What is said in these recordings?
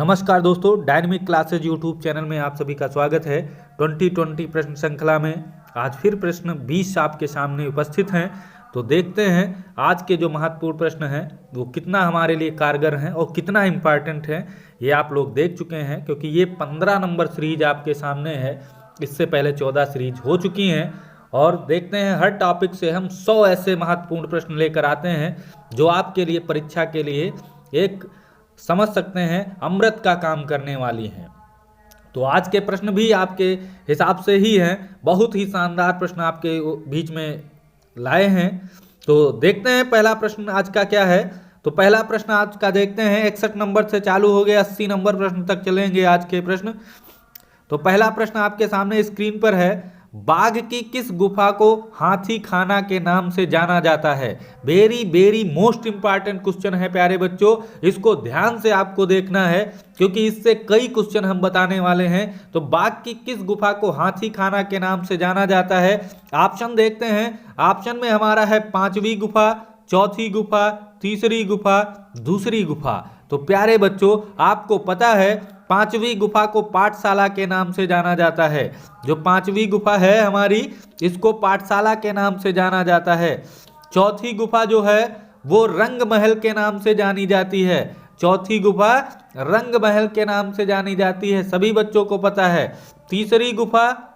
नमस्कार दोस्तों, dynamic classes YouTube channel में आप सभी का स्वागत है। 2020 प्रश्न श्रृंखला में आज फिर प्रश्न 20 आपके सामने उपस्थित हैं। तो देखते हैं आज के जो महत्वपूर्ण प्रश्न हैं वो कितना हमारे लिए कारगर हैं और कितना इम्पॉर्टेंट है। ये आप लोग देख चुके हैं क्योंकि ये 15 नंबर सीरीज आपके सामने है। इससे पहले 14 सीरीज हो चुकी हैं और देखते हैं हर टॉपिक से हम 100 ऐसे महत्वपूर्ण प्रश्न लेकर आते हैं जो आपके लिए परीक्षा के लिए एक समझ सकते हैं अमृत का काम करने वाली हैं। तो आज के प्रश्न भी आपके हिसाब से ही हैं, बहुत ही शानदार प्रश्न आपके बीच में लाए हैं। तो देखते हैं पहला प्रश्न आज का क्या है। तो पहला प्रश्न आज का देखते हैं, 61 नंबर से चालू हो गया, 80 नंबर प्रश्न तक चलेंगे आज के प्रश्न। तो पहला प्रश्न आपके सामने स्क्रीन पर है, बाघ की किस गुफा को हाथी खाना के नाम से जाना जाता है। Very very most important question है प्यारे बच्चों, इसको ध्यान से आपको देखना है क्योंकि इससे कई क्वेश्चन हम बताने वाले हैं। तो बाघ की किस गुफा को हाथी खाना के नाम से जाना जाता है। ऑप्शन देखते हैं। ऑप्शन में हमारा है 5वीं गुफा, चौथी गुफा, तीसरी गुफा, दूसरी गुफा। तो प्यारे बच्चों आपको पता है 5वीं गुफा को पाठशाला के नाम से जाना जाता है। जो 5वीं गुफा है हमारी, इसको पाठशाला के नाम से जाना जाता है। चौथी गुफा जो है वो रंग महल के नाम से जानी जाती है। चौथी गुफा रंग महल के नाम से जानी जाती है, सभी बच्चों को पता है। तीसरी गुफा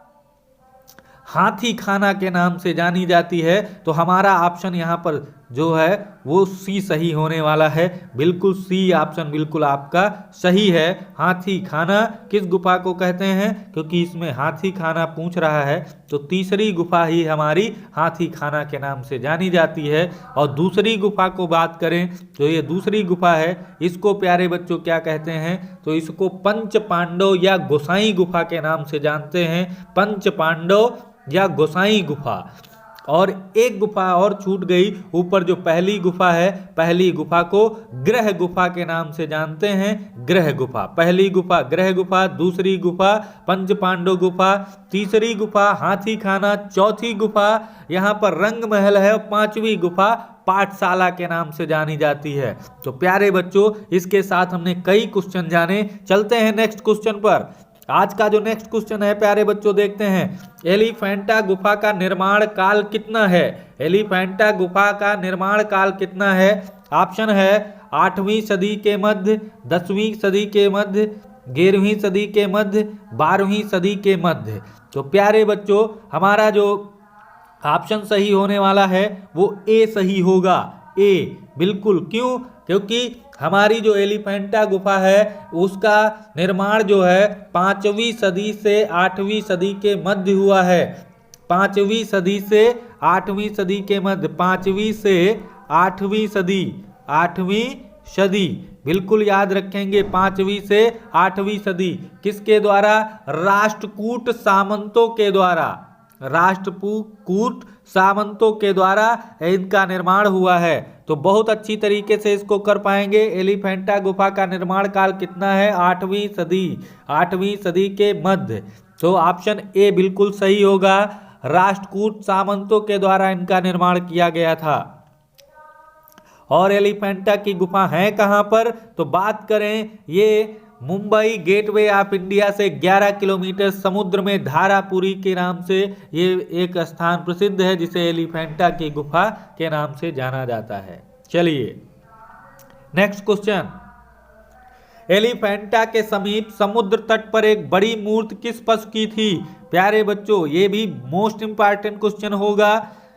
हाथी खाना के नाम से जानी जाती है। तो हमारा ऑप्शन यहाँ पर जो है वो सी सही होने वाला है। बिल्कुल सी ऑप्शन बिल्कुल आपका सही है। हाथी खाना किस गुफा को कहते हैं, क्योंकि इसमें हाथी खाना पूछ रहा है। तो तीसरी गुफा ही हमारी हाथी खाना के नाम से जानी जाती है। और दूसरी गुफा को बात करें तो ये दूसरी गुफा है, इसको प्यारे बच्चों क्या कहते हैं, तो इसको पंच पांडव या गोसाई गुफा के नाम से जानते हैं। पंच पांडव या गोसाई गुफा। और एक गुफा और छूट गई, ऊपर जो पहली गुफा है, पहली गुफा को ग्रह गुफा के नाम से जानते हैं। ग्रह गुफा, पहली गुफा ग्रह गुफा, दूसरी गुफा पंच पांडव गुफा, तीसरी गुफा हाथी खाना, चौथी गुफा यहाँ पर रंग महल है और 5वीं गुफा पाठशाला के नाम से जानी जाती है। तो प्यारे बच्चों इसके साथ हमने कई क्वेश्चन जाने। चलते हैं नेक्स्ट क्वेश्चन पर। आज का जो नेक्स्ट क्वेश्चन है प्यारे बच्चों देखते हैं, एलिफेंटा गुफा का निर्माण काल कितना है। एलिफेंटा गुफा का निर्माण काल कितना है। ऑप्शन है 8वीं सदी के मध्य, 10वीं सदी के मध्य, 11वीं सदी के मध्य, 12वीं सदी के मध्य। तो प्यारे बच्चों हमारा जो ऑप्शन सही होने वाला है वो ए सही होगा। ए बिल्कुल, क्यों, क्योंकि हमारी जो एलिफेंटा गुफा है उसका निर्माण जो है 5वीं सदी से 8वीं सदी के मध्य हुआ है। 5वीं सदी से 8वीं सदी के मध्य, 5वीं से 8वीं सदी, 8वीं सदी बिल्कुल याद रखेंगे। 5वीं से 8वीं सदी किसके द्वारा, राष्ट्रकूट सामंतों के द्वारा, राष्ट्रकूट सामंतों के द्वारा इनका निर्माण हुआ है। तो बहुत अच्छी तरीके से इसको कर पाएंगे। एलिफेंटा गुफा का निर्माण काल कितना है, 8वीं सदी, 8वीं सदी के मध्य। तो ऑप्शन ए बिल्कुल सही होगा, राष्ट्रकूट सामंतों के द्वारा इनका निर्माण किया गया था। और एलिफेंटा की गुफा है कहां पर, तो बात करें ये मुंबई गेटवे ऑफ इंडिया से 11 किलोमीटर समुद्र में धारापुरी के नाम से ये एक स्थान प्रसिद्ध है जिसे एलिफेंटा की गुफा के नाम से जाना जाता है। चलिए नेक्स्ट क्वेश्चन, एलिफेंटा के समीप समुद्र तट पर एक बड़ी मूर्ति किस पशु की थी। प्यारे बच्चों ये भी मोस्ट इंपॉर्टेंट क्वेश्चन होगा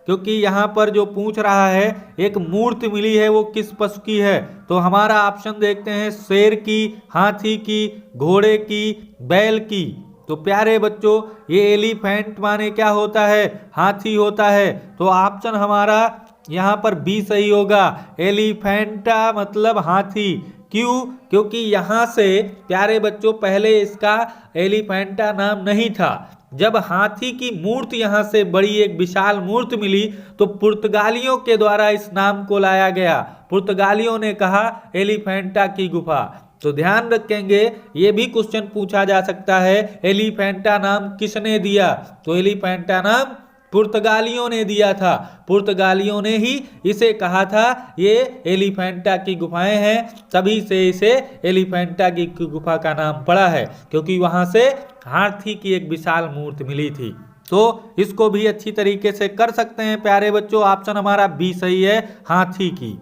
क्योंकि यहाँ पर जो पूछ रहा है एक मूर्ति मिली है वो किस पशु की है। तो हमारा ऑप्शन देखते हैं, शेर की, हाथी की, घोड़े की, बैल की। तो प्यारे बच्चों ये एलिफेंट माने क्या होता है, हाथी होता है। तो ऑप्शन हमारा यहाँ पर बी सही होगा, एलिफेंटा मतलब हाथी। क्यों, क्योंकि यहाँ से प्यारे बच्चों पहले इसका एलिफेंटा नाम नहीं था। जब हाथी की मूर्ति यहाँ से बड़ी एक विशाल मूर्ति मिली तो पुर्तगालियों के द्वारा इस नाम को लाया गया। पुर्तगालियों ने कहा एलिफेंटा की गुफा। तो ध्यान रखेंगे ये भी क्वेश्चन पूछा जा सकता है, एलिफेंटा नाम किसने दिया। तो एलिफेंटा नाम पुर्तगालियों ने दिया था। पुर्तगालियों ने ही इसे कहा था ये एलिफेंटा की गुफाएं हैं, तभी से इसे एलिफेंटा की गुफा का नाम पड़ा है, क्योंकि वहां से हाथी की एक विशाल मूर्ति मिली थी। तो इसको भी अच्छी तरीके से कर सकते हैं प्यारे बच्चों। ऑप्शन हमारा बी सही है, हाथी की।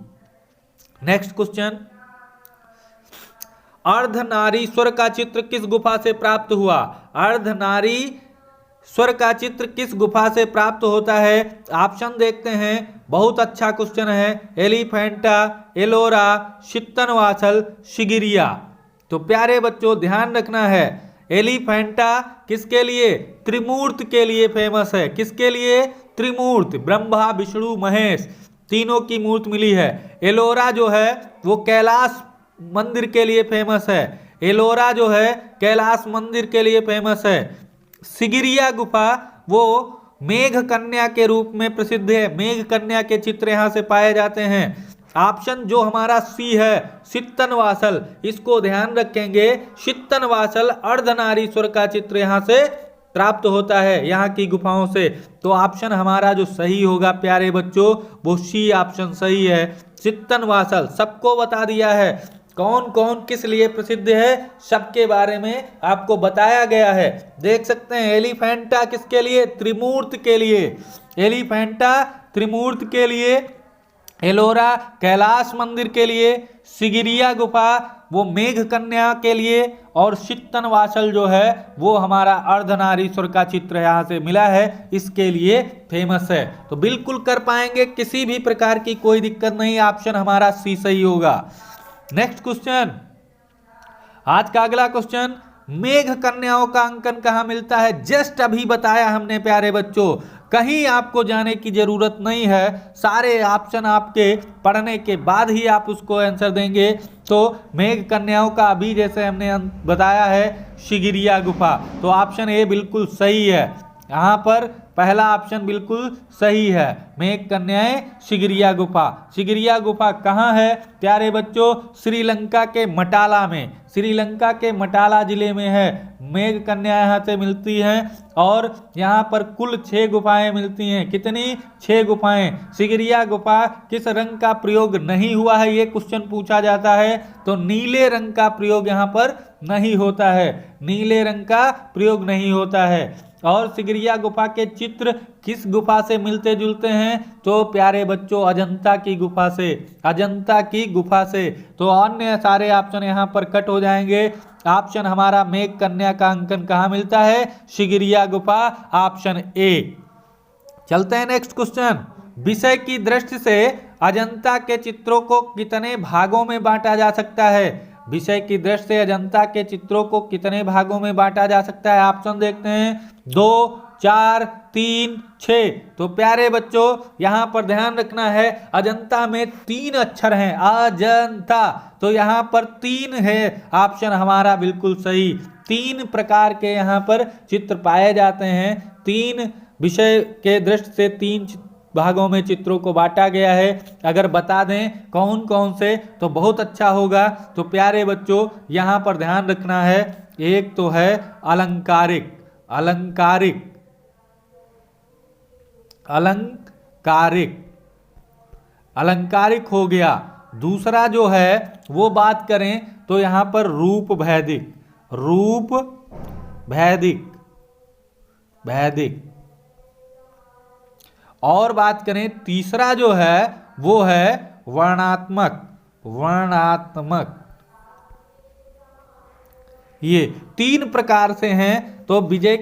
नेक्स्ट क्वेश्चन, अर्धनारीश्वर का चित्र किस गुफा से प्राप्त हुआ? अर्धनारीश्वर का चित्र किस गुफा से प्राप्त होता है? ऑप्शन देखते हैं, बहुत अच्छा क्वेश्चन है। एलिफेंटा, एलोरा, चित्तनवासल, सिगिरिया। तो प्यारे बच्चों ध्यान रखना है, एलिफेंटा किसके लिए? त्रिमूर्त के लिए फेमस है। किसके लिए? त्रिमूर्त, ब्रह्मा विष्णु महेश तीनों की मूर्त मिली है। एलोरा जो है वो कैलाश मंदिर के लिए फेमस है। एलोरा जो है कैलाश मंदिर के लिए फेमस है। सिगिरिया गुफा वो मेघ कन्या के रूप में प्रसिद्ध है। मेघ कन्या के चित्र यहाँ से पाए जाते हैं। ऑप्शन जो हमारा सी है, चित्तनवासल, इसको ध्यान रखेंगे। चित्तनवासल अर्धनारीश्वर का चित्र यहाँ से प्राप्त होता है, यहाँ की गुफाओं से। तो ऑप्शन हमारा जो सही होगा प्यारे बच्चों वो सी ऑप्शन सही है, चित्तनवासल। सबको बता दिया है कौन कौन किस लिए प्रसिद्ध है, सबके बारे में आपको बताया गया है। देख सकते हैं एलिफेंटा किसके लिए? त्रिमूर्त के लिए। एलिफेंटा त्रिमूर्त के लिए, एलोरा कैलाश मंदिर के लिए, सिगिरिया गुफा वो मेघ कन्या के लिए, और चित्तनवासल जो है वो हमारा अर्धनारीश्वर का चित्र यहाँ से मिला है, इसके लिए फेमस है। तो बिल्कुल कर पाएंगे, किसी भी प्रकार की कोई दिक्कत नहीं। ऑप्शन हमारा सी सही होगा। नेक्स्ट क्वेश्चन, आज का अगला क्वेश्चन, मेघ कन्याओं का अंकन कहाँ मिलता है? जस्ट अभी बताया हमने प्यारे बच्चों, कहीं आपको जाने की जरूरत नहीं है। सारे ऑप्शन आपके पढ़ने के बाद ही आप उसको आंसर देंगे। तो मेघ कन्याओं का अभी जैसे हमने बताया है सिगिरिया गुफा, तो ऑप्शन ए बिल्कुल सही है। यहाँ पर पहला ऑप्शन बिल्कुल सही है, मेघ कन्याएं सिगिरिया गुफा। सिगिरिया गुफा कहाँ है प्यारे बच्चों? श्रीलंका के मटाला में, श्रीलंका के मटाला जिले में है। मेघ कन्या यहाँ से मिलती हैं और यहाँ पर कुल 6 गुफाएं मिलती हैं। कितनी? 6 गुफाएं। सिगिरिया गुफा किस रंग का प्रयोग नहीं हुआ है, ये क्वेश्चन पूछा जाता है। तो नीले रंग का प्रयोग यहाँ पर नहीं होता है, नीले रंग का प्रयोग नहीं होता है। और सिगिरिया गुफा के चित्र किस गुफा से मिलते जुलते हैं? तो प्यारे बच्चों अजंता की गुफा से, अजंता की गुफा से। तो अन्य सारे ऑप्शन यहाँ पर कट हो जाएंगे। ऑप्शन हमारा मेघ कन्या का अंकन कहाँ मिलता है? सिगिरिया गुफा, ऑप्शन ए। चलते हैं नेक्स्ट क्वेश्चन, विषय की दृष्टि से अजंता के चित्रों को कितने भागों में बांटा जा सकता है? विषय की दृष्टि से अजंता के चित्रों को कितने भागों में बांटा जा सकता है? ऑप्शन देखते हैं, 2, 4, 3, 6। तो प्यारे बच्चों यहाँ पर ध्यान रखना है, अजंता में 3 अक्षर हैं, अजंता, तो यहाँ पर 3 है। ऑप्शन हमारा बिल्कुल सही। 3 प्रकार के यहाँ पर चित्र पाए जाते हैं। 3 विषय के दृष्टि से 3 भागों में चित्रों को बांटा गया है। अगर बता दें कौन कौन से तो बहुत अच्छा होगा। तो प्यारे बच्चों यहाँ पर ध्यान रखना है, एक तो है अलंकारिक, अलंकारिक, अलंकारिक, अलंकारिक हो गया। दूसरा जो है वो बात करें तो यहाँ पर रूप भैदिक, रूप भैदिक, भैदिक। और बात करें तीसरा जो है वो है वर्णात्मक, वर्णात्मक। ये 3 प्रकार से हैं। तो विषय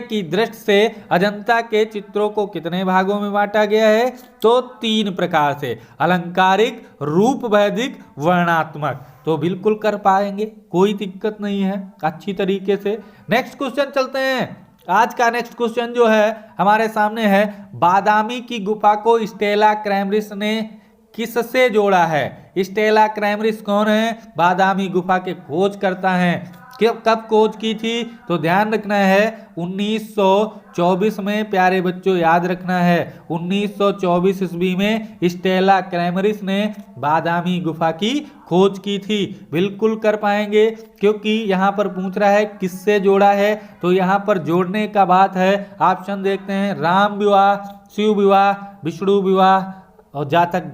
की दृष्टि से अजंता के चित्रों को कितने भागों में बांटा गया है? तो 3 प्रकार से, अलंकारिक, रूप भैदिक, वर्णात्मक। तो बिल्कुल कर पाएंगे, कोई दिक्कत नहीं है अच्छी तरीके से। नेक्स्ट क्वेश्चन चलते हैं। आज का नेक्स्ट क्वेश्चन जो है हमारे सामने है, बादामी की गुफा को स्टेला क्रैमरिस ने किससे जोड़ा है? स्टेला क्रैमरिस कौन है? बादामी गुफा के खोज करता है। कब खोज की थी? तो ध्यान रखना है 1924 में। प्यारे बच्चों याद रखना है 1924 ईस्वी में स्टेला क्रैमरिस ने बादामी गुफा की खोज की थी। बिल्कुल कर पाएंगे, क्योंकि यहाँ पर पूछ रहा है किससे जोड़ा है, तो यहाँ पर जोड़ने का बात है। ऑप्शन देखते हैं, राम विवाह, शिव विवाह, विष्णु विवाह और जातक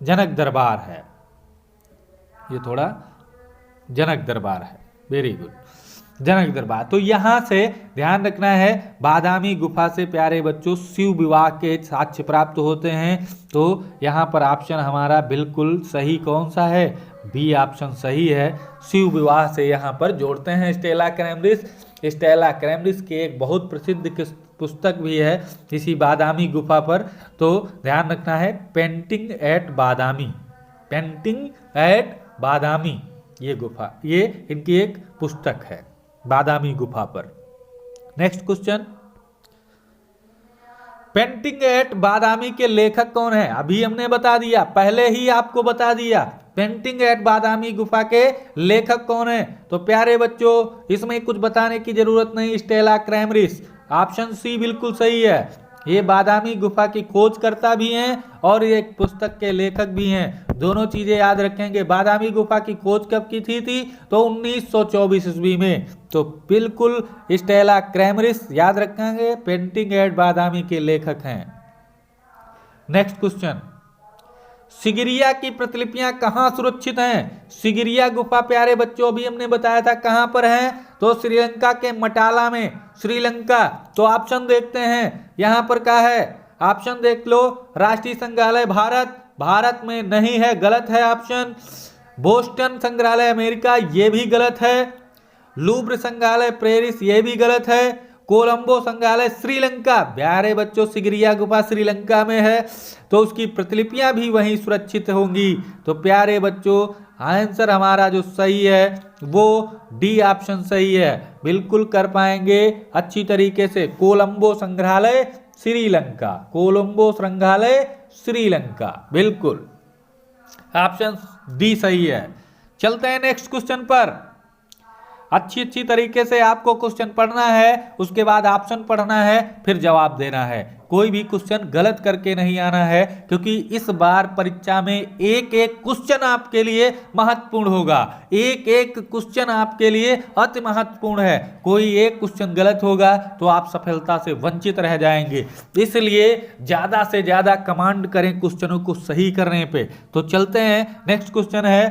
जनक दरबार है। ये थोड़ा जनक दरबार है, वेरी गुड, जनक दरबार। तो यहां से ध्यान रखना है बादामी गुफा से प्यारे बच्चों शिव विवाह के साक्ष्य प्राप्त होते हैं। तो यहां पर ऑप्शन हमारा बिल्कुल सही कौन सा है? बी ऑप्शन सही है, शिव विवाह से यहां पर जोड़ते हैं स्टेला क्रैमरिस। स्टेला क्रैमरिस की एक बहुत प्रसिद्ध पुस्तक भी है इसी बादामी गुफा पर। तो ध्यान रखना है पेंटिंग एट बादामी, पेंटिंग एट बादामी, ये गुफा, ये इनकी एक पुस्तक है बादामी गुफा पर। नेक्स्ट क्वेश्चन, पेंटिंग एट बादामी के लेखक कौन है? अभी हमने बता दिया, पहले ही आपको बता दिया पेंटिंग एट बादामी गुफा के लेखक कौन है। तो प्यारे बच्चों इसमें कुछ बताने की जरूरत नहीं, स्टेला क्रैमरिस। ऑप्शन सी बिल्कुल सही है, ये बादामी गुफा की खोजकर्ता भी हैं और ये एक पुस्तक के लेखक भी हैं। दोनों चीजें याद रखेंगे। बादामी गुफा की खोज कब की थी? तो 1924 ईस्वी में। तो बिल्कुल स्टेला क्रैमरिस याद रखेंगे, पेंटिंग एट बादामी के लेखक हैं। नेक्स्ट क्वेश्चन, सिगिरिया की प्रतिलिपियां कहां सुरक्षित हैं? सिगिरिया गुफा प्यारे बच्चों अभी हमने बताया था कहां पर है, तो श्रीलंका के मटाला में, श्रीलंका। तो ऑप्शन देखते हैं यहां पर क्या है, ऑप्शन देख लो। राष्ट्रीय संग्रहालय भारत, भारत में नहीं है, गलत है ऑप्शन। बोस्टन संग्रहालय अमेरिका, ये भी गलत है। लूव्र संग्रहालय पेरिस, ये भी गलत है। कोलंबो संग्रहालय श्रीलंका, प्यारे बच्चों सिगिरिया गुफा श्रीलंका में है, तो उसकी प्रतिलिपियां भी वहीं सुरक्षित होंगी। तो प्यारे बच्चों आंसर हमारा जो सही है वो डी ऑप्शन सही है, बिल्कुल कर पाएंगे अच्छी तरीके से। कोलंबो संग्रहालय श्रीलंका, कोलंबो संग्रहालय श्रीलंका, बिल्कुल ऑप्शन डी सही है। चलते हैं नेक्स्ट क्वेश्चन पर। अच्छी तरीके से आपको क्वेश्चन पढ़ना है, उसके बाद ऑप्शन पढ़ना है, फिर जवाब देना है। कोई भी क्वेश्चन गलत करके नहीं आना है, क्योंकि इस बार परीक्षा में एक एक क्वेश्चन आपके लिए महत्वपूर्ण होगा, एक एक क्वेश्चन आपके लिए अति महत्वपूर्ण है। कोई एक क्वेश्चन गलत होगा तो आप सफलता से वंचित रह जाएंगे, इसलिए ज्यादा से ज्यादा कमांड करें क्वेश्चनों को सही करने पे। तो चलते हैं, नेक्स्ट क्वेश्चन है,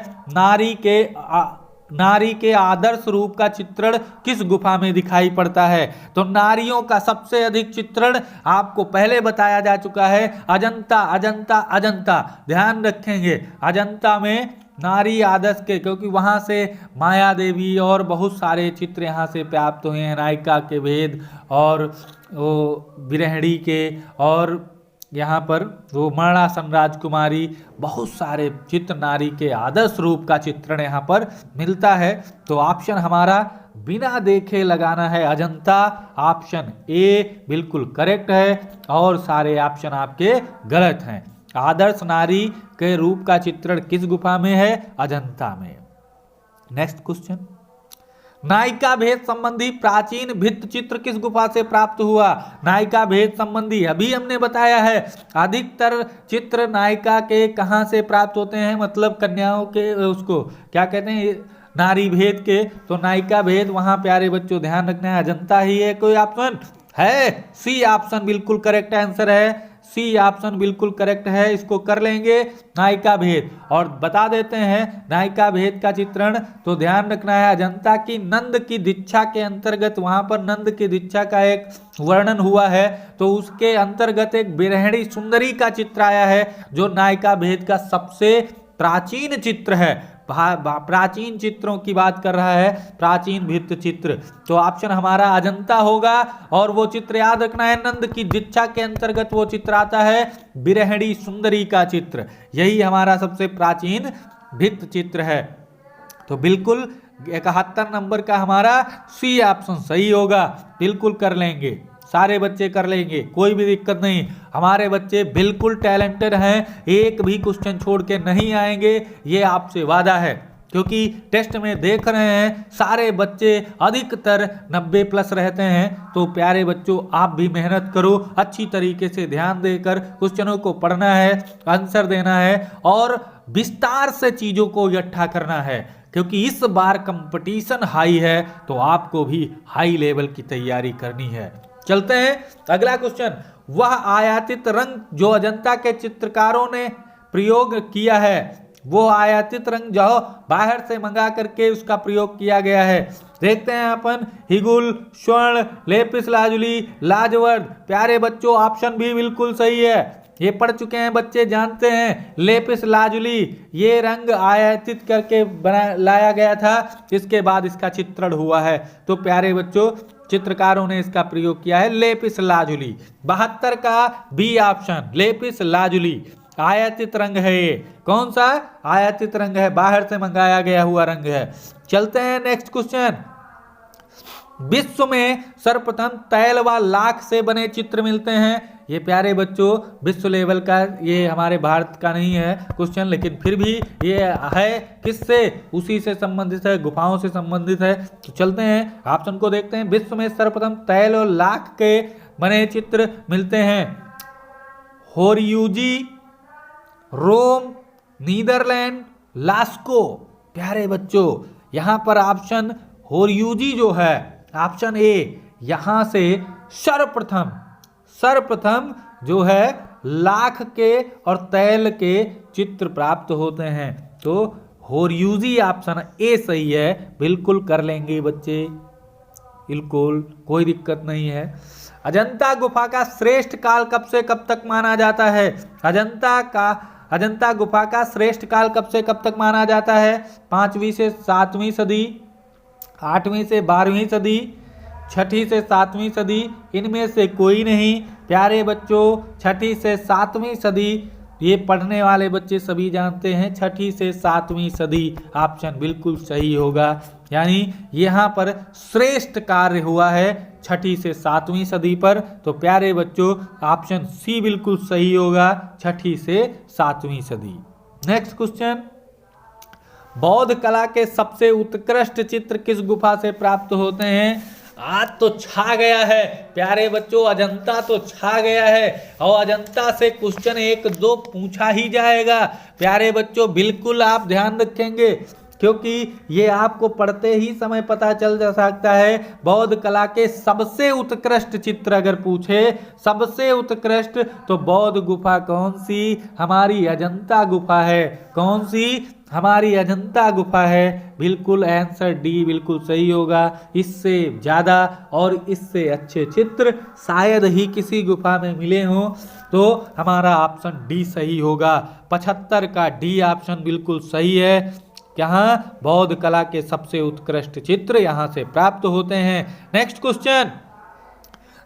नारी के आदर्श रूप का चित्रण किस गुफा में दिखाई पड़ता है? तो नारियों का सबसे अधिक चित्रण आपको पहले बताया जा चुका है, अजंता अजंता अजंता। ध्यान रखेंगे अजंता में नारी आदर्श के, क्योंकि वहां से माया देवी और बहुत सारे चित्र यहाँ से प्राप्त हुए हैं, नायिका के भेद और वो बिरहड़ी के, और यहाँ पर वो मरणासन राजकुमारी, बहुत सारे चित्र नारी के आदर्श रूप का चित्रण यहाँ पर मिलता है। तो ऑप्शन हमारा बिना देखे लगाना है अजंता, ऑप्शन ए बिल्कुल करेक्ट है और सारे ऑप्शन आपके गलत हैं। आदर्श नारी के रूप का चित्रण किस गुफा में है? अजंता में। नेक्स्ट क्वेश्चन, नायिका भेद संबंधी प्राचीन भित्ति चित्र किस गुफा से प्राप्त हुआ? नायिका भेद संबंधी अभी हमने बताया है, अधिकतर चित्र नायिका के कहां से प्राप्त होते हैं, मतलब कन्याओं के, उसको क्या कहते हैं, नारी भेद के। तो नायिका भेद वहां प्यारे बच्चों ध्यान रखना है अजंता ही है। कोई ऑप्शन है? सी ऑप्शन बिल्कुल करेक्ट आंसर है, सी ऑप्शन बिल्कुल करेक्ट है, इसको कर लेंगे नायिका भेद। और बता देते हैं नायिका भेद का चित्रण, तो ध्यान रखना है अजंता की नंद की दीक्षा के अंतर्गत, वहां पर नंद की दीक्षा का एक वर्णन हुआ है, तो उसके अंतर्गत एक बिरहणी सुंदरी का चित्र आया है, जो नायिका भेद का सबसे प्राचीन चित्र है। प्राचीन चित्रों की बात कर रहा है, प्राचीन भित्ति चित्र। तो ऑप्शन हमारा अजंता होगा, और वो चित्र याद रखना है नंद की दीक्षा के अंतर्गत वो चित्र आता है, बिरहणी सुंदरी का चित्र, यही हमारा सबसे प्राचीन भित्ति चित्र है। तो बिल्कुल 71 नंबर का हमारा सी ऑप्शन सही होगा, बिल्कुल कर लेंगे, सारे बच्चे कर लेंगे, कोई भी दिक्कत नहीं। हमारे बच्चे बिल्कुल टैलेंटेड हैं, एक भी क्वेश्चन छोड़ के नहीं आएंगे, ये आपसे वादा है। क्योंकि टेस्ट में देख रहे हैं सारे बच्चे अधिकतर 90 प्लस रहते हैं। तो प्यारे बच्चों, आप भी मेहनत करो, अच्छी तरीके से ध्यान देकर क्वेश्चनों को पढ़ना है, आंसर देना है और विस्तार से चीजों को इकट्ठा करना है, क्योंकि इस बार कंपटीशन हाई है तो आपको भी हाई लेवल की तैयारी करनी है। चलते हैं अगला क्वेश्चन। वह आयातित रंग जो अजंता के चित्रकारों ने प्रयोग किया है, वो आयातित रंग जो बाहर से मंगा करके उसका प्रयोग किया गया है। देखते हैं अपन, हिगुल, स्वर्ण, लेपिस लाजुली, लाजवर्द। प्यारे बच्चों, ऑप्शन भी बिल्कुल सही है, ये पढ़ चुके हैं बच्चे, जानते हैं। लेपिस लाजुली ये रंग आयातित करके लाया गया था, इसके बाद इसका चित्रण हुआ है। तो प्यारे बच्चों, चित्रकारों ने इसका प्रयोग किया है लेपिस लाजुली। 72 का बी ऑप्शन, लेपिस लाजुली आयातित रंग है। ये कौन सा आयातित रंग है? बाहर से मंगाया गया हुआ रंग है। चलते हैं नेक्स्ट क्वेश्चन। विश्व में सर्वप्रथम तैल व लाख से बने चित्र मिलते हैं। ये प्यारे बच्चों विश्व लेवल का, ये हमारे भारत का नहीं है क्वेश्चन, लेकिन फिर भी ये है किससे? उसी से संबंधित है, गुफाओं से संबंधित है। तो चलते हैं ऑप्शन को देखते हैं। विश्व में सर्वप्रथम तैल और लाख के बने चित्र मिलते हैं। होरियूजी, रोम, नीदरलैंड, लास्को। प्यारे बच्चों, यहां पर ऑप्शन होरियूजी जो है, ऑप्शन ए, यहां से सर्वप्रथम जो है लाख के और तैल के चित्र प्राप्त होते हैं। तो होरियूजी ऑप्शन ए सही है, बिल्कुल कर लेंगे बच्चे, बिल्कुल कोई दिक्कत नहीं है। अजंता गुफा का श्रेष्ठ काल कब से कब तक माना जाता है? अजंता गुफा का श्रेष्ठ काल कब से कब तक माना जाता है? 5वीं से 7वीं सदी, 8वीं से 12वीं सदी, 6ठी से 7वीं सदी, इनमें से कोई नहीं। प्यारे बच्चों, 6ठी से 7वीं सदी, ये पढ़ने वाले बच्चे सभी जानते हैं, 6ठी से 7वीं सदी ऑप्शन बिल्कुल सही होगा। यानी यहाँ पर श्रेष्ठ कार्य हुआ है 6ठी से 7वीं सदी पर। तो प्यारे बच्चों, ऑप्शन सी बिल्कुल सही होगा, 6ठी से 7वीं सदी। Next question. बौद्ध कला के सबसे उत्कृष्ट चित्र किस गुफा से प्राप्त होते हैं? आज तो छा गया है प्यारे बच्चों, अजंता तो छा गया है और अजंता से क्वेश्चन 1-2 पूछा ही जाएगा। प्यारे बच्चों, बिल्कुल आप ध्यान रखेंगे, क्योंकि ये आपको पढ़ते ही समय पता चल जा सकता है। बौद्ध कला के सबसे उत्कृष्ट चित्र अगर पूछे, सबसे उत्कृष्ट, तो बौद्ध गुफा कौन सी? हमारी अजंता गुफा है। कौन सी? हमारी अजंता गुफा है। बिल्कुल आंसर डी बिल्कुल सही होगा। इससे ज़्यादा और इससे अच्छे चित्र शायद ही किसी गुफा में मिले हों, तो हमारा ऑप्शन डी सही होगा। 75 का डी ऑप्शन बिल्कुल सही है। यहाँ बौद्ध कला के सबसे उत्कृष्ट चित्र यहाँ से प्राप्त होते हैं। Next question.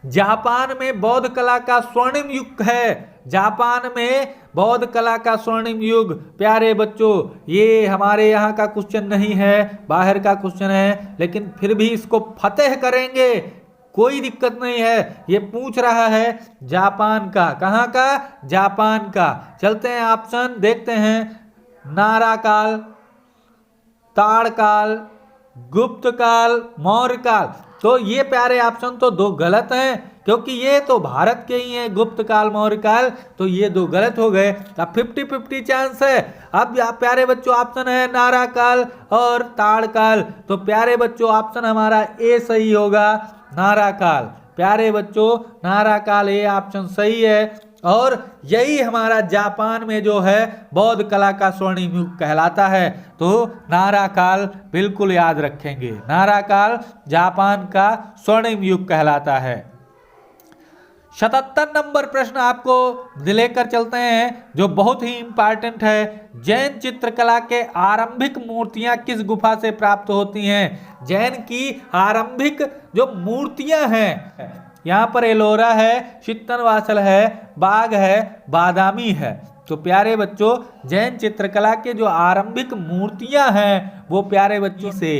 जापान में बौद्ध कला का स्वर्णिम युग है। जापान में बौद्ध कला का स्वर्णिम युग। प्यारे बच्चों, ये हमारे यहाँ का क्वेश्चन नहीं है, बाहर का क्वेश्चन है, लेकिन फिर भी इसको फतेह करेंगे, कोई दिक्कत नहीं है। ये पूछ रहा है जापान का, कहाँ का? जापान का। चलते हैं ऑप्शन देखते हैं। नारा काल, ताड़ काल, गुप्त काल, मौर्य काल। तो ये प्यारे ऑप्शन तो 2 गलत हैं, क्योंकि ये तो भारत के ही हैं, गुप्त काल, मौर्य काल, तो ये 2 गलत हो गए। अब 50-50 चांस है। अब प्यारे बच्चों ऑप्शन है नारा काल और ताड़ काल। तो प्यारे बच्चों ऑप्शन हमारा ए सही होगा, नारा काल। प्यारे बच्चों, नारा काल ए ऑप्शन सही है। और यही हमारा जापान में जो है बौद्ध कला का स्वर्णिम युग कहलाता है। तो नारा काल बिल्कुल याद रखेंगे, नारा काल जापान का स्वर्णिम युग कहलाता है। 77 नंबर प्रश्न आपको लेकर चलते हैं, जो बहुत ही इंपॉर्टेंट है। जैन चित्रकला के आरंभिक मूर्तियां किस गुफा से प्राप्त होती हैं? जैन की आरंभिक जो मूर्तियां हैं, यहाँ पर एलोरा है, चित्तनवासल है, बाग है, बादामी है। तो प्यारे बच्चों, जैन चित्रकला के जो आरंभिक मूर्तियां हैं, वो प्यारे बच्चों से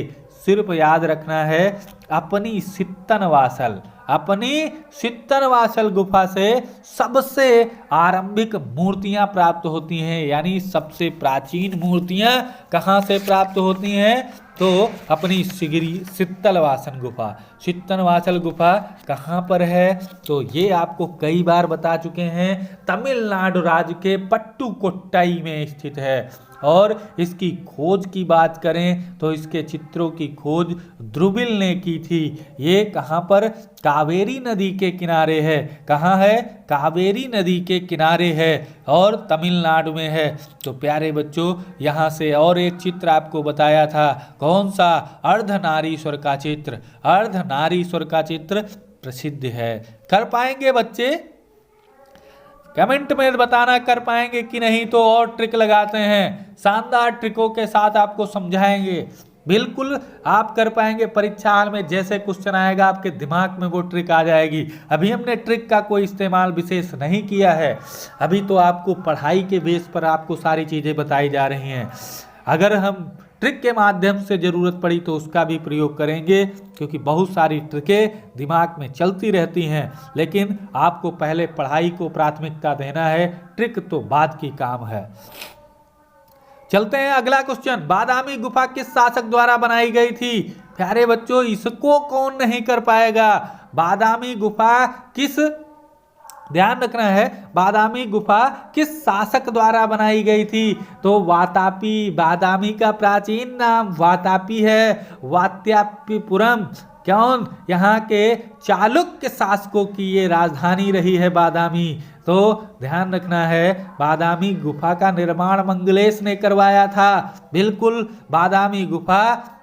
सिर्फ याद रखना है अपनी चित्तनवासल, अपनी सित्तरवासल गुफा से सबसे आरंभिक मूर्तियां प्राप्त होती हैं, यानी सबसे प्राचीन मूर्तियां कहां से प्राप्त होती हैं? तो अपनी सित्तलवासन गुफा। सित्तलवासल गुफा कहाँ पर है? तो ये आपको कई बार बता चुके हैं, तमिलनाडु राज्य के पट्टुकोट्टई में स्थित है। और इसकी खोज की बात करें तो इसके चित्रों की खोज ध्रुविल ने की थी। ये कहाँ पर? कावेरी नदी के किनारे है। कहाँ है? कावेरी नदी के किनारे है और तमिलनाडु में है। तो प्यारे बच्चों, यहाँ से और एक चित्र आपको बताया था, कौन सा? अर्धनारीश्वर का चित्र। अर्धनारीश्वर का चित्र प्रसिद्ध है। कर पाएंगे बच्चे? कमेंट में बताना कर पाएंगे कि नहीं, तो और ट्रिक लगाते हैं, शानदार ट्रिकों के साथ आपको समझाएंगे। बिल्कुल आप कर पाएंगे। परीक्षा हाल में जैसे क्वेश्चन आएगा आपके दिमाग में वो ट्रिक आ जाएगी। अभी हमने ट्रिक का कोई इस्तेमाल विशेष नहीं किया है, अभी तो आपको पढ़ाई के बेस पर आपको सारी चीज़ें बताई जा रही हैं। अगर हम ट्रिक के माध्यम से ज़रूरत पड़ी तो उसका भी प्रयोग करेंगे, क्योंकि बहुत सारी ट्रिकें दिमाग में चलती रहती हैं, लेकिन आपको पहले पढ़ाई को प्राथमिकता देना है, ट्रिक तो बाद की काम है। चलते हैं अगला क्वेश्चन। बादामी गुफा किस शासक द्वारा बनाई गई थी? प्यारे बच्चों, इसको कौन नहीं कर पाएगा? बादामी गुफा किस, ध्यान रखना है, बादामी गुफा किस शासक द्वारा बनाई गई थी? तो वातापी। बादामी का प्राचीन नाम वातापी है, वात्यापीपुरम। कौन? यहाँ के चालुक्य शासकों की ये राजधानी रही है बादामी। तो ध्यान रखना है, बादामी गुफा का निर्माण मंगलेश ने करवाया था। बिल्कुल, बादामी गुफा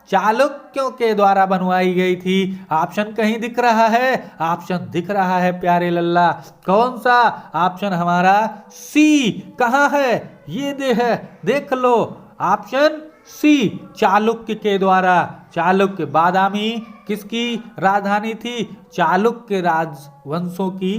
चालुक्यों के द्वारा बनवाई गई थी। ऑप्शन कहीं दिख रहा है? ऑप्शन दिख रहा है प्यारे लल्ला। कौन सा? ऑप्शन हमारा सी। कहाँ है? ये है, देख लो, ऑप्शन सी, चालुक्य के द्वारा। चालुक्य, बादामी किसकी राजधानी थी? चालुक्य राजवंशों की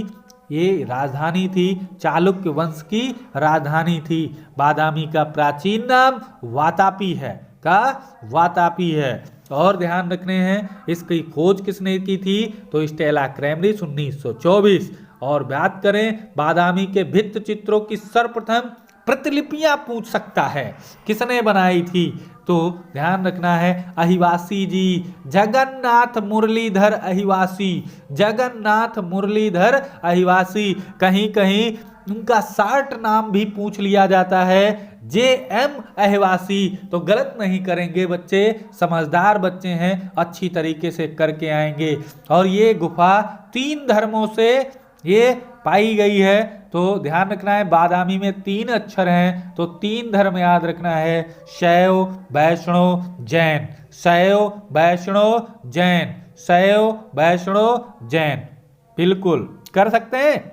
ये राजधानी थी, चालुक्य वंश की राजधानी थी। बादामी का प्राचीन नाम वातापी है, का वातापी है। और ध्यान रखने हैं, इसकी खोज किसने की थी? तो स्टेला क्रेमरिस 1924। और बात करें बादामी के भित्ति चित्रों की सर्वप्रथम प्रतिलिपियां पूछ सकता है, किसने बनाई थी? तो ध्यान रखना है, अहिवासी जी, जगन्नाथ मुरलीधर अहिवासी। जगन्नाथ मुरलीधर अहिवासी। कहीं कहीं उनका शार्ट नाम भी पूछ लिया जाता है, JM अहिवासी। तो गलत नहीं करेंगे बच्चे, समझदार बच्चे हैं, अच्छी तरीके से करके आएंगे। और ये गुफा 3 धर्मों से ये पाई गई है। तो ध्यान रखना है, बादामी में 3 अक्षर हैं, तो 3 धर्म याद रखना है, शैव, वैष्णव, जैन। शैव, वैष्णव, जैन। शैव, वैष्णव, जैन। बिल्कुल कर सकते हैं?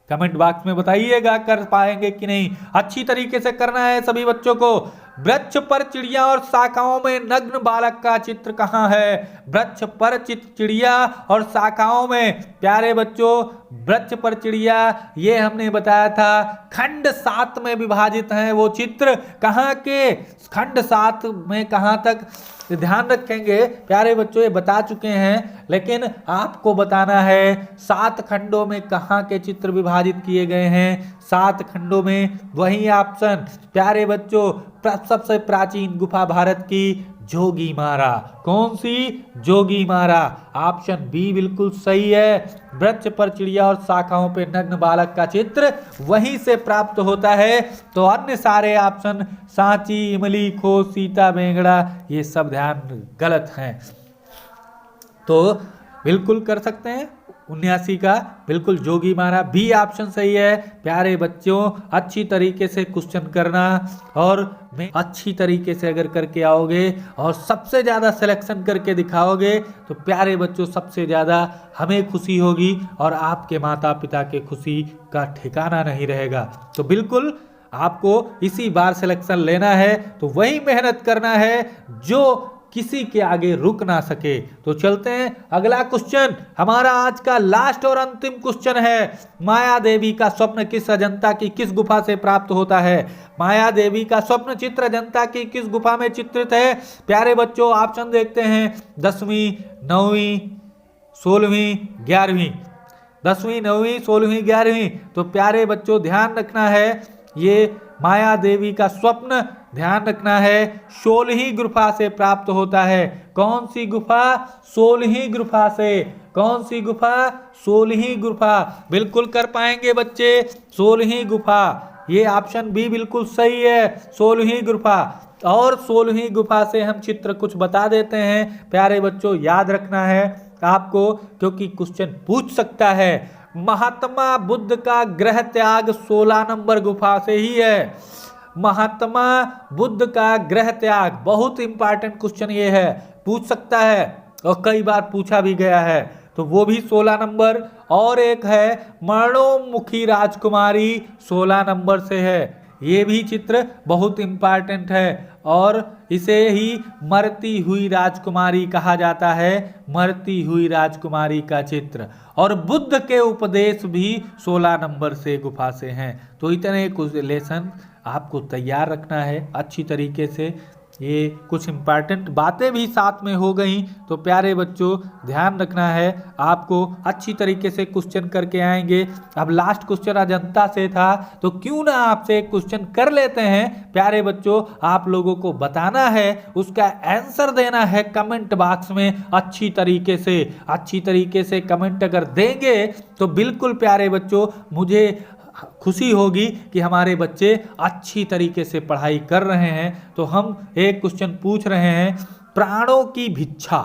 कमेंट बॉक्स में बताइएगा कर पाएंगे कि नहीं। अच्छी तरीके से करना है सभी बच्चों को। वृक्ष पर चिड़िया और शाखाओं में नग्न बालक का चित्र कहाँ है? वृक्ष पर चिड़िया और शाखाओं में, प्यारे बच्चों, वृक्ष पर चिड़िया ये हमने बताया था, खंड 7 में विभाजित हैं वो चित्र। कहाँ के? खंड 7 में कहाँ तक ध्यान रखेंगे प्यारे बच्चों, ये बता चुके हैं, लेकिन आपको बताना है 7 खंडों में कहाँ के चित्र विभाजित किए गए हैं। 7 खंडों में वही ऑप्शन प्यारे बच्चों, सबसे प्राचीन गुफा भारत की जोगीमारा। कौन सी? जोगीमारा। ऑप्शन बी बिल्कुल सही है। वृक्ष पर चिड़िया और शाखाओं पे नग्न बालक का चित्र वहीं से प्राप्त होता है। तो अन्य सारे ऑप्शन सांची, इमली, खोज, सीता, बेंगड़ा, ये सब ध्यान गलत हैं। तो बिल्कुल कर सकते हैं 79 का, बिल्कुल जोगीमारा भी ऑप्शन सही है। प्यारे बच्चों, अच्छी तरीके से क्वेश्चन करना, और अच्छी तरीके से अगर करके आओगे और सबसे ज़्यादा सिलेक्शन करके दिखाओगे तो प्यारे बच्चों सबसे ज़्यादा हमें खुशी होगी और आपके माता पिता के खुशी का ठिकाना नहीं रहेगा। तो बिल्कुल आपको इसी बार सिलेक्शन लेना है, तो वही मेहनत करना है जो किसी के आगे रुक ना सके। तो चलते हैं अगला क्वेश्चन, हमारा आज का लास्ट और अंतिम क्वेश्चन है, माया देवी का स्वप्न किस अजंता की किस गुफा से प्राप्त होता है? माया देवी का स्वप्न चित्र अजंता की किस गुफा में चित्रित है? प्यारे बच्चों ऑप्शन देखते हैं, 10वीं, 9वीं, 16वीं 11वीं, 10वीं 9वीं 16वीं 11वीं। तो प्यारे बच्चों ध्यान रखना है, ये माया देवी का स्वप्न ध्यान रखना है 16वीं गुफा से प्राप्त होता है। कौन सी गुफा? 16वीं गुफा से। कौन सी गुफा? 16वीं गुफा। बिल्कुल कर पाएंगे बच्चे, 16वीं गुफा। ये ऑप्शन बी बिल्कुल सही है, 16वीं गुफा। और 16वीं गुफा से हम चित्र कुछ बता देते हैं प्यारे बच्चों, याद रखना है आपको, क्योंकि क्वेश्चन पूछ सकता है। महात्मा बुद्ध का गृह त्याग 16 नंबर गुफा से ही है। महात्मा बुद्ध का गृह त्याग बहुत इंपॉर्टेंट क्वेश्चन ये है, पूछ सकता है और कई बार पूछा भी गया है, तो वो भी 16 नंबर। और एक है मरणोन्मुखी राजकुमारी, 16 नंबर से है। ये भी चित्र बहुत इंपॉर्टेंट है और इसे ही मरती हुई राजकुमारी कहा जाता है, मरती हुई राजकुमारी का चित्र। और बुद्ध के उपदेश भी 16 नंबर से गुफा से हैं। तो इतने कुछ लेसन आपको तैयार रखना है अच्छी तरीके से। ये कुछ इम्पॉर्टेंट बातें भी साथ में हो गई, तो प्यारे बच्चों ध्यान रखना है आपको, अच्छी तरीके से क्वेश्चन करके आएंगे। अब लास्ट क्वेश्चन अजंता से था, तो क्यों ना आपसे एक क्वेश्चन कर लेते हैं प्यारे बच्चों। आप लोगों को बताना है, उसका आंसर देना है कमेंट बॉक्स में अच्छी तरीके से कमेंट अगर देंगे तो बिल्कुल प्यारे बच्चों मुझे खुशी होगी कि हमारे बच्चे अच्छी तरीके से पढ़ाई कर रहे हैं। तो हम एक क्वेश्चन पूछ रहे हैं, प्राणों की भिक्षा,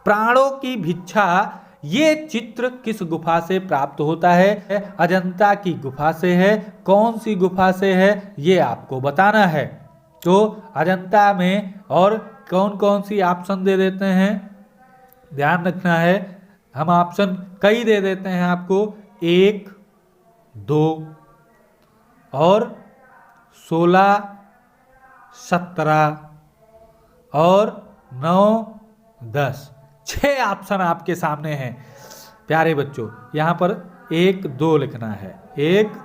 प्राणों की भिक्षा ये चित्र किस गुफा से प्राप्त होता है? अजंता की गुफा से है। कौन सी गुफा से है ये आपको बताना है। तो अजंता में और कौन कौन सी ऑप्शन दे देते हैं, ध्यान रखना है। हम ऑप्शन कई दे देते हैं आपको, 1 2 और 16 17 और 9 10, 6 ऑप्शन आपके सामने हैं प्यारे बच्चों। यहाँ पर 1 2 लिखना है, 1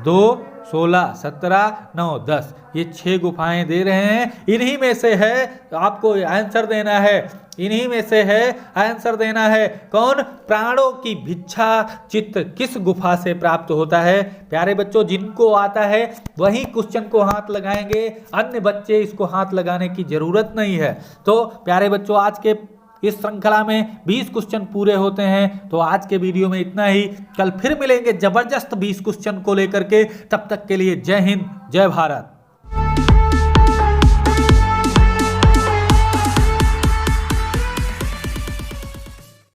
2 16 17 9 10, ये 6 गुफाएं दे रहे हैं। इन्हीं में से है आपको आंसर देना है, इन्हीं में से है आंसर देना है। कौन? प्राणों की भिक्षा चित्र किस गुफा से प्राप्त होता है? प्यारे बच्चों जिनको आता है वही क्वेश्चन को हाथ लगाएंगे, अन्य बच्चे इसको हाथ लगाने की जरूरत नहीं है। तो प्यारे बच्चों आज के इस श्रृंखला में 20 क्वेश्चन पूरे होते हैं। तो आज के वीडियो में इतना ही, कल फिर मिलेंगे जबरदस्त 20 क्वेश्चन को लेकर के। तब तक के लिए जय हिंद, जय भारत।